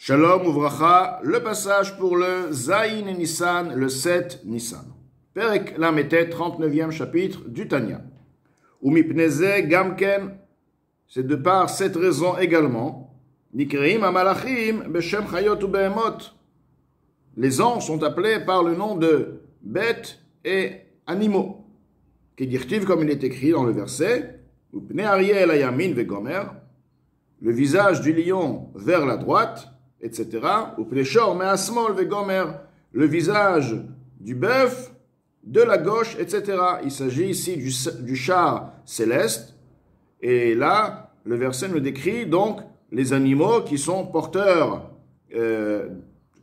Shalom Uvracha, le passage pour le Zayin et Nissan, le 7 Nissan. Perek Lametet, 39e chapitre du Tanya. Umipneze Gamken, c'est de par cette raison également, Nikreim Amalachim, Beshem Chayot ou Behemot. Les anges sont appelés par le nom de bêtes et animaux. Kedirtiv, comme il est écrit dans le verset, Upne Ariel Ayamin Vegomer, le visage du lion vers la droite, etc. Ou Pleshor Measmol Vegomer, le visage du bœuf de la gauche, etc. Il s'agit ici du char céleste. Et là, le verset nous décrit donc les animaux qui sont porteurs,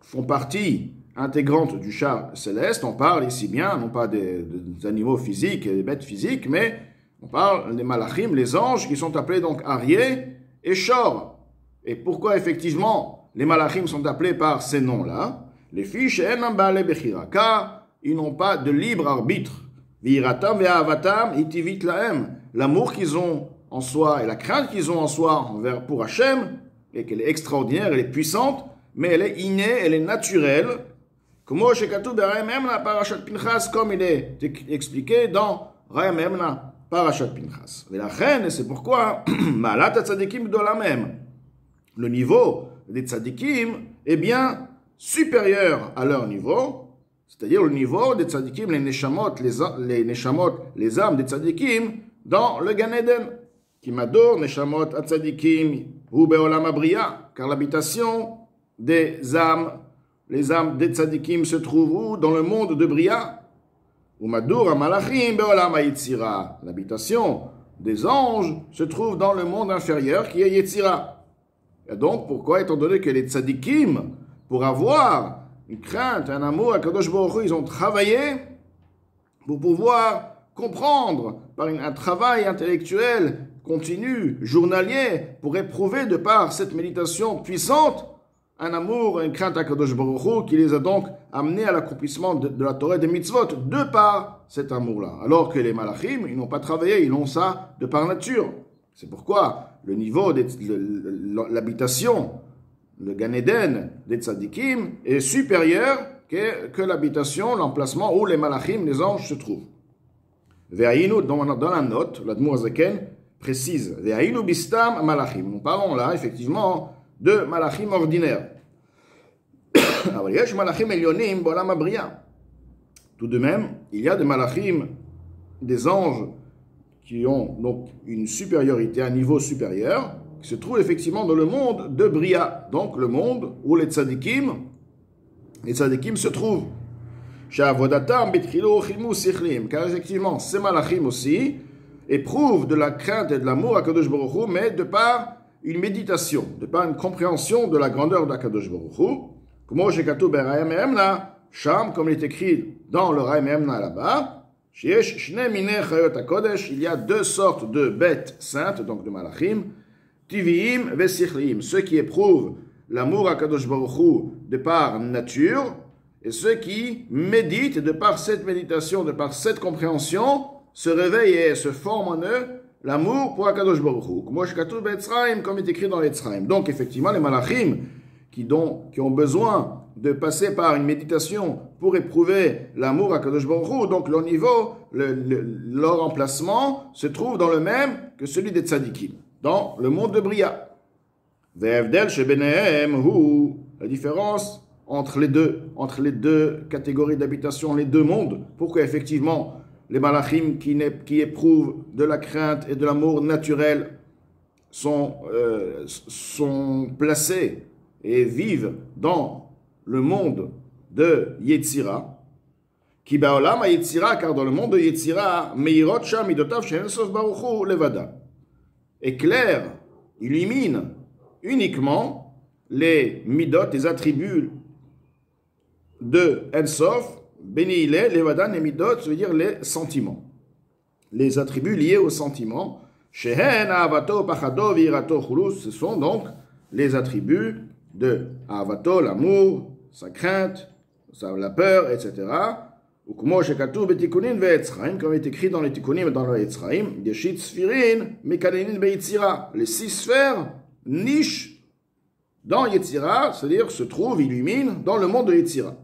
font partie intégrante du char céleste. On parle ici bien, non pas des animaux physiques et des bêtes physiques, mais on parle des malachim, les anges, qui sont appelés donc Arié et Shor. Et pourquoi effectivement les malachim sont appelés par ces noms-là? Les fiches, car ils n'ont pas de libre arbitre. L'amour qu'ils ont en soi et la crainte qu'ils ont en soi envers pour Hachem, et qu'elle est extraordinaire, elle est puissante, mais elle est innée, elle est naturelle. Comme il est expliqué dans Rayam Emna, Parashat Pinchas. Et la reine, c'est pourquoi le niveau des tzadikim est bien supérieur à leur niveau, c'est-à-dire le niveau des tzadikim, les neshamot, les âmes des tzadikim dans le Gan Eden. Kimador neshamot atzadikim hu be'olam abriya, car l'habitation des âmes, les âmes des tzadikim se trouvent où? Dans le monde de Bria. Umadur amalachim be'olam hayitzira, l'habitation des anges se trouve dans le monde inférieur qui est Yetzira. Et donc, pourquoi, étant donné que les tzadikim, pour avoir une crainte, un amour à Kadosh Baruch Hu, ils ont travaillé pour pouvoir comprendre par un travail intellectuel continu, journalier, pour éprouver de par cette méditation puissante, un amour, une crainte à Kadosh Baruch Hu, qui les a donc amenés à l'accomplissement de la Torah des mitzvot, de par cet amour-là. Alors que les malachim, ils n'ont pas travaillé, ils ont ça de par nature. C'est pourquoi le niveau de l'habitation, le Gan Eden des tzadikim, est supérieur que l'habitation, l'emplacement où les malachim, les anges, se trouvent. Ve'aïnu, dans la note, l'Admour Zaken précise, Ve'aïnu bistam malachim. Nous parlons là, effectivement, de malachim ordinaires. Tout de même, il y a des malachim, des anges, qui ont donc une supériorité, un niveau supérieur, qui se trouvent effectivement dans le monde de Bria, donc le monde où les tzadikim se trouvent. Car effectivement, ces malachim aussi éprouvent de la crainte et de l'amour à Kadosh Baruch Hu, mais de par une méditation, de par une compréhension de la grandeur d'Akadosh Baruch Hu, comme il est écrit dans le Rayam Emna là-bas, il y a deux sortes de bêtes saintes, donc de malachim, tiviim vesichliim, ceux qui éprouvent l'amour à Kadosh Baruch Hu de par nature, et ceux qui méditent de par cette méditation, de par cette compréhension, se réveillent et se forment en eux l'amour pour Kadosh Baruch Hu, comme il est écrit dans l'Etzraim. Donc effectivement, les malachim qui ont besoin de passer par une méditation pour éprouver l'amour à Kadosh Baruch Hu, donc leur niveau, leur emplacement se trouve dans le même que celui des tzadikim, dans le monde de Bria. Ve'evdel shebenehem hu, la différence entre les deux catégories d'habitation, les deux mondes. Pourquoi effectivement les malachim qui éprouvent de la crainte et de l'amour naturel sont placés et vivent dans le monde de Yetzira, qui ba'olam ha-Yetzira, car dans le monde de Yetzira, meirot sham midotav she'en sof baruch hu levada, éclaire, illumine uniquement les midot, les attributs de En-Sof, béni il est, levada, les midot, ça veut dire les sentiments, les attributs liés aux sentiments, shehen ahavato pachado v'irato chulus, ce sont donc les attributs de ahavato, l'amour, sa crainte, la peur, etc. Ou comme est écrit dans les Tikkunim et dans le Etzraim, les 6 sphères nichent dans Yetzira, c'est-à-dire se trouve, illumine dans le monde de Yetzira.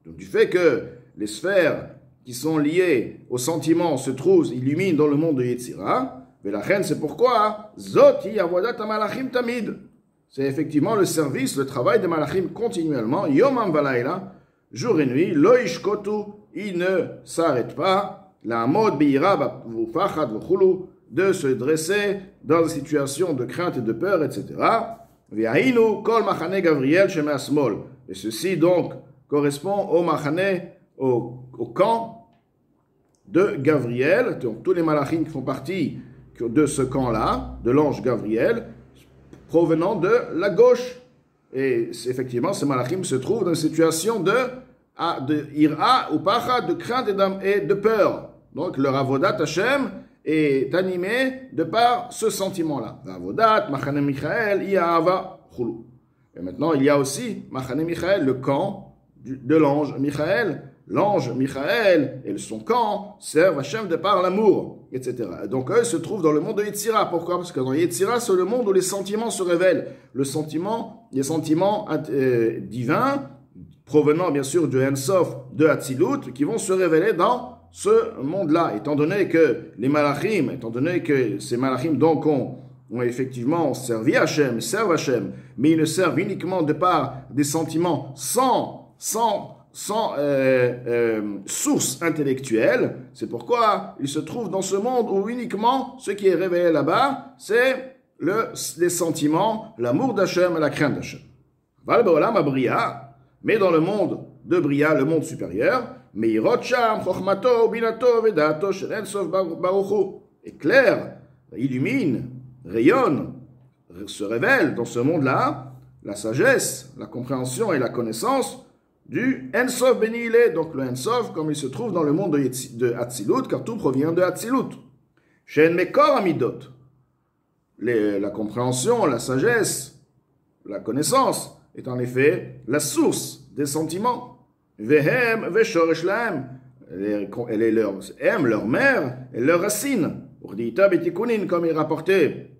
Donc du fait que les sphères qui sont liées aux sentiments se trouvent, illuminent dans le monde de Yetzira, mais la reine, c'est pourquoi Zoti avodat malachim tamid. C'est effectivement le service, le travail des malachim continuellement, yomam valayla, jour et nuit, lo ishkotu, ils ne s'arrêtent pas, la mode beira vufachat vchulu, de se dresser dans une situation de crainte et de peur, etc. V'yahinu kol machane Gavriel sheme asmol. Et ceci donc correspond au machane, au camp de Gavriel, donc tous les malachim qui font partie de ce camp-là, de l'ange Gavriel, provenant de la gauche. Et effectivement, ces malachim se trouvent dans une situation de ira ou pacha, de crainte et de peur. Donc leur avodat Hashem est animé de par ce sentiment-là. Avodat, Machane Michael, Iahava, Chulu. Et maintenant, il y a aussi Machane Michael, le camp de l'ange Michael. L'ange Michael et son camp servent Hashem de par l'amour, etc. Donc eux se trouvent dans le monde de Yetzira. Pourquoi? Parce que dans Yetzira, c'est le monde où les sentiments se révèlent. Les sentiments divins, provenant bien sûr du Ensof, de Hatzilut, qui vont se révéler dans ce monde-là. Étant donné que les malachim, étant donné que ces malachim donc ont effectivement servi Hashem, servent Hashem, mais ils ne servent uniquement de par des sentiments sans source intellectuelle. C'est pourquoi il se trouve dans ce monde où uniquement ce qui est révélé là-bas, c'est les sentiments, l'amour d'Hachem et la crainte d'Hachem. Mais dans le monde de Bria, le monde supérieur, éclaire, illumine, rayonne, se révèle dans ce monde-là la sagesse, la compréhension et la connaissance du Ensof Benile, donc le Ensof, comme il se trouve dans le monde de Hatzilut, car tout provient de Hatzilut. Shen Mekor Amidot, la compréhension, la sagesse, la connaissance, est en effet la source des sentiments. Vehem Veshoresh Lahem, elle est leur mère et leur racine. Urdita Betikunin, comme il rapportait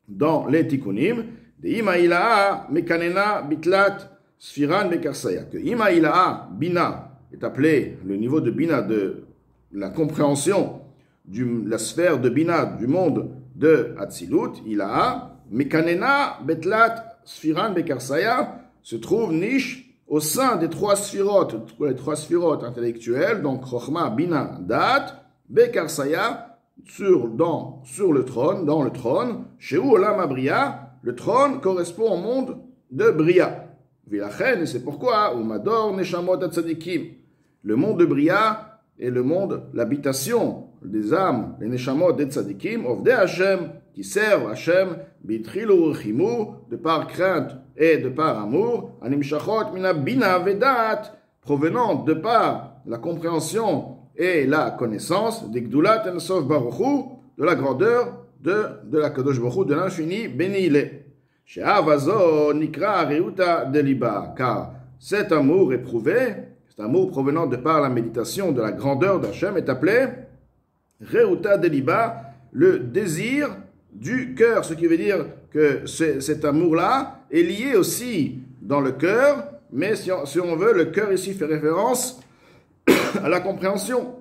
dans les Tikunim, de Ima Ilaha Mekanena Bitlat Sfiran Bekarsaya, que Ima Ilaha, Bina, est appelé le niveau de Bina, de la compréhension de la sphère de Bina du monde de Hatzilut. Ilaha, Mekanena Betlat Sfiran Bekarsaya, se trouve niche au sein des trois sphirotes intellectuelles, donc Chochma, Bina, Dat, Bekarsaya, sur le trône, dans le trône, chez Olam Abria, le trône correspond au monde de Bria. Vilachen, et c'est pourquoi, Umador Neshamot Atzadikim, le monde de Bria est le monde, l'habitation des âmes, les Neshamot des Tzadikim, Ovde Hashem, qui servent Hashem, Bitrilu Rechimu, de par crainte et de par amour, Animshachot Mina Bina Vedat, provenant de par la compréhension et la connaissance, des Gdulat Ensof Baruchu, de la grandeur de la Kadosh Baruch Hu, de l'infini, béni il est. She'avazo nikra reuta deliba, car cet amour éprouvé, cet amour provenant de par la méditation de la grandeur d'Hachem est appelé reuta deliba, le désir du cœur, ce qui veut dire que cet amour-là est lié aussi dans le cœur, mais si on veut, le cœur ici fait référence à la compréhension.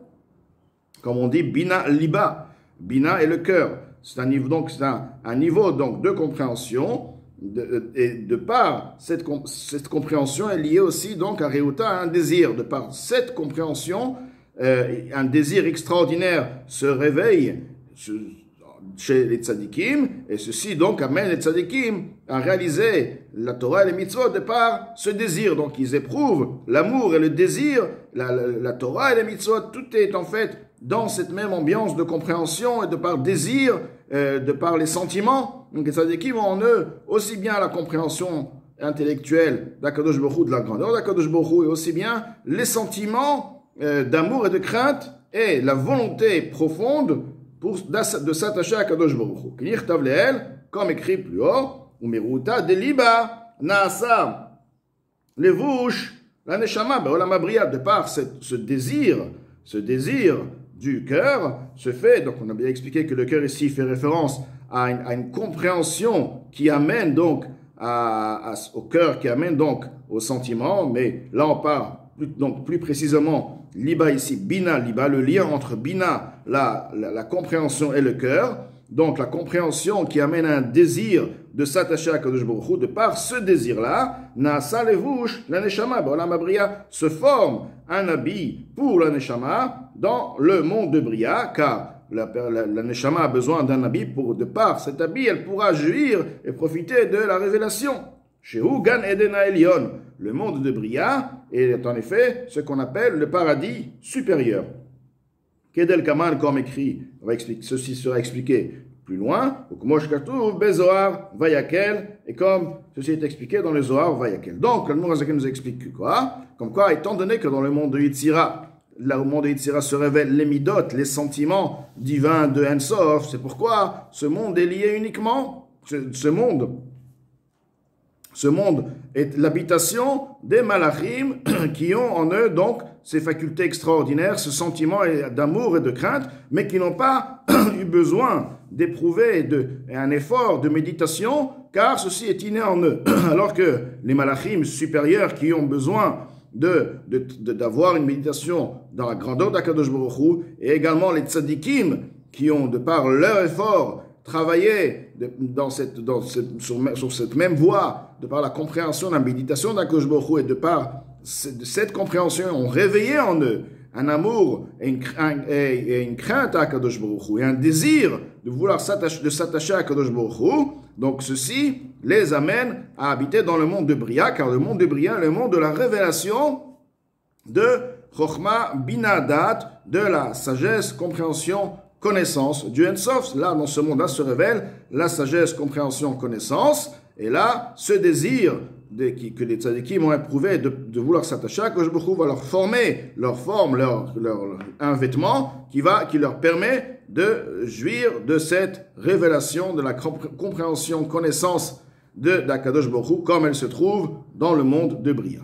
Comme on dit, bina liba, bina est le cœur. C'est un niveau, donc, un niveau donc, de compréhension, et de par cette compréhension est liée aussi donc à Reuta, à un désir. De par cette compréhension, un désir extraordinaire se réveille chez les tzadikim, et ceci donc amène les tzadikim à réaliser la Torah et les mitzvot de par ce désir. Donc ils éprouvent l'amour et le désir, la Torah et les mitzvot, tout est en fait dans cette même ambiance de compréhension et de par désir, de par les sentiments. Donc les tzadikim ont en eux aussi bien la compréhension intellectuelle d'Akadosh Baruch Hu, de la grandeur d'Akadosh Baruch Hu, et aussi bien les sentiments d'amour et de crainte et la volonté profonde de s'attacher à Kadosh Baruch Hu. Kinir tav leel, comme écrit plus haut, umeruta deliba naasa levush la neshama be'olam habria, de par ce désir du cœur se fait. Donc on a bien expliqué que le cœur ici fait référence à une compréhension qui amène donc au cœur, qui amène donc au sentiment, mais là on parle donc plus précisément, liba ici, bina, liba, le lien entre bina, la compréhension et le cœur, donc la compréhension qui amène un désir de s'attacher à Kadosh Baruch Hu, de par ce désir-là, Naasa Levush, la Neshama, Ba'olam HaBriya, se forme un habit pour la Neshama dans le monde de Bria, car la Neshama a besoin d'un habit de par cet habit, elle pourra jouir et profiter de la révélation. Shehu Gan Eden Elyon, le monde de Bria est en effet ce qu'on appelle le paradis supérieur. Kedel Kaman, comme écrit, ceci sera expliqué plus loin, et comme ceci est expliqué dans le Zohar Vayakel. Donc, le Mourazaken nous explique quoi? Comme quoi, étant donné que dans le monde de Yitzhira, là où le monde de Yitzhira se révèlent les midot, les sentiments divins de Ensof, c'est pourquoi ce monde est lié uniquement, ce monde est l'habitation des malachim qui ont en eux donc ces facultés extraordinaires, ce sentiment d'amour et de crainte, mais qui n'ont pas eu besoin d'éprouver un effort de méditation, car ceci est inné en eux. Alors que les malachim supérieurs qui ont besoin d'avoir une méditation dans la grandeur d'Akadosh Baruch Hu, et également les tzadikim qui ont, de par leur effort, travaillé sur cette même voie, de par la compréhension de la méditation d'Akadosh Baruch Hu, et de par cette compréhension, ont réveillé en eux un amour et une crainte à Akadosh Baruch Hu, et un désir de vouloir s'attacher à Akadosh Baruch Hu. Donc ceci les amène à habiter dans le monde de Bria, car le monde de Bria est le monde de la révélation de Chochma Bina Dat, de la sagesse, compréhension, connaissance du Ensof. Là, dans ce monde-là, se révèle la sagesse, compréhension, connaissance. Et là, ce désir que les tzadikim ont éprouvé de vouloir s'attacher à Akadosh Baruch Hu va leur former un vêtement qui leur permet de jouir de cette révélation, de la compréhension, connaissance d'Akadosh Baruch Hu, comme elle se trouve dans le monde de Bria.